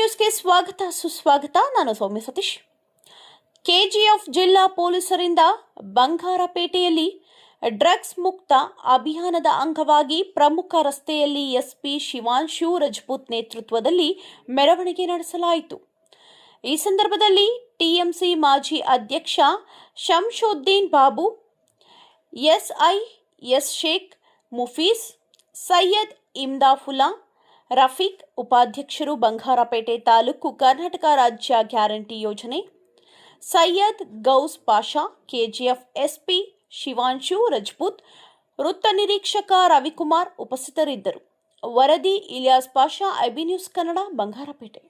ನ್ಯೂಸ್ಗೆ ಸ್ವಾಗತ ಸುಸ್ವಾಗತ. ನಾನು ಸೌಮ್ಯ ಸತೀಶ್. ಕೆಜಿಎಫ್ ಜಿಲ್ಲಾ ಪೊಲೀಸರಿಂದ ಬಂಗಾರಪೇಟೆಯಲ್ಲಿ ಡ್ರಗ್ಸ್ ಮುಕ್ತ ಅಭಿಯಾನದ ಅಂಗವಾಗಿ ಪ್ರಮುಖ ರಸ್ತೆಯಲ್ಲಿ ಎಸ್ಪಿ ಶಿವಾಂಶು ರಜಪೂತ್ ನೇತೃತ್ವದಲ್ಲಿ ಮೆರವಣಿಗೆ ನಡೆಸಲಾಯಿತು. ಈ ಸಂದರ್ಭದಲ್ಲಿ ಟಿಎಂಸಿ ಮಾಜಿ ಅಧ್ಯಕ್ಷ ಶಂಶುದ್ದೀನ್ ಬಾಬು, ಎಸ್ಐ ಎಸ್ ಶೇಖ್, ಮುಫೀಸ್, ಸೈಯದ್ ಇಮ್ದಾಫುಲ್ಲಾ, ರಫೀಕ್ ಉಪಾಧ್ಯಕ್ಷರು, ಬಂಗಾರಪೇಟೆ ತಾಲೂಕು ಕರ್ನಾಟಕ ರಾಜ್ಯ ಗ್ಯಾರಂಟಿ ಯೋಜನೆ, ಸೈಯದ್ ಗೌಸ್ ಪಾಷಾ, ಕೆಜಿಎಫ್ ಎಸ್ಪಿ ಶಿವಾಂಶು ರಜಪೂತ್, ವೃತ್ತ ನಿರೀಕ್ಷಕ ರವಿಕುಮಾರ್ ಉಪಸ್ಥಿತರಿದ್ದರು. ವರದಿ ಇಲಿಯಾಸ್ ಪಾಷಾ, ಐಬಿ ನ್ಯೂಸ್ ಕನ್ನಡ, ಬಂಗಾರಪೇಟೆ.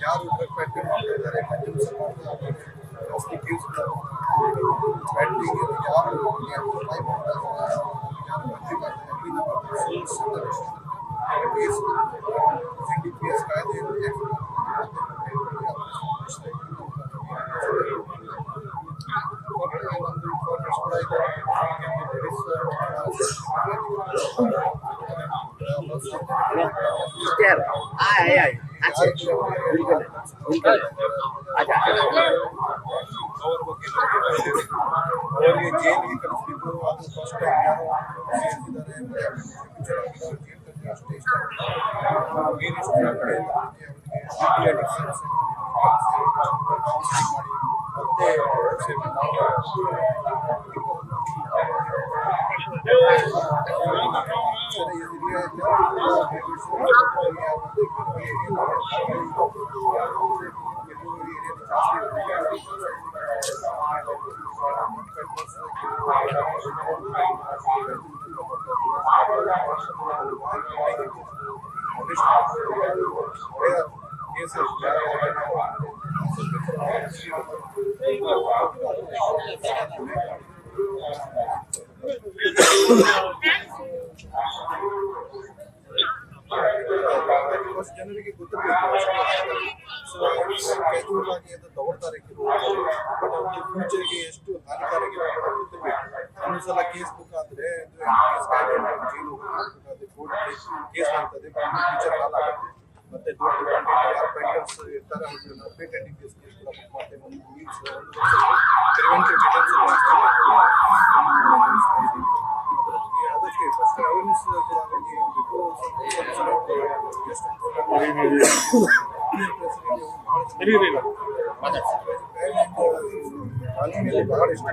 ಯಾರು ಡ್ರಗ್ ಫ್ಯಾಕ್ಟರಿ ಮಾಡ್ತಿದ್ದಾರೆ, ಅವರಿಗೆ ಜೈಲಿಗೆ ಕಳಿಸ್ಬಿಟ್ಟು ಅದು ಫಸ್ಟ್ ಟೈಮ್ ಯಾರೋ ಅಷ್ಟೇ ಇಷ್ಟ ಜನರಿಗೆ ಗೊತ್ತಿರಬೇಕು. ಸೊ ಕ್ಯಾಶುವಲ್ ಆಗಿ ಅದು ತಗೊಳ್ತಾರೆ ಕೆಲವರು, ಬಟ್ ಅವ್ರಿಗೆ ಫ್ಯೂಚರ್ಗೆ ಎಷ್ಟು ಹಾನಿಕಾರಕ ಗೊತ್ತಿರಬೇಕು. ಒಂದು ಸಲ ಕೇಸ್ ಬುಕ್ ಆದರೆ ಜೈಲು ಕೋರ್ಟ್ ಕೇಸ್ ಆಗ್ತದೆ, ಫ್ಯೂಚರ್ ಹಾಲಾಗುತ್ತೆ. ಮತ್ತೆ ದೊಡ್ಡ ಯಾರು ಪೆಂಡರ್ಸ್ ಇರ್ತಾರೆ ಅವ್ರಿಗೆ ಪೇಟೆಂಟಿಂಗ್ ಕೇಸ್ ಬುಕ್ ಮಾಡ್ತೇವೆ. ಒಂದು ವೀಕ್ಸ್ ಪ್ರಿವೆಂಟಿವ್ ಅದಕ್ಕೆ ಫಸ್ಟ್ ಅವೇರ್ನೆಸ್ ಕೂಡ ಬಹಳ ಇಷ್ಟ.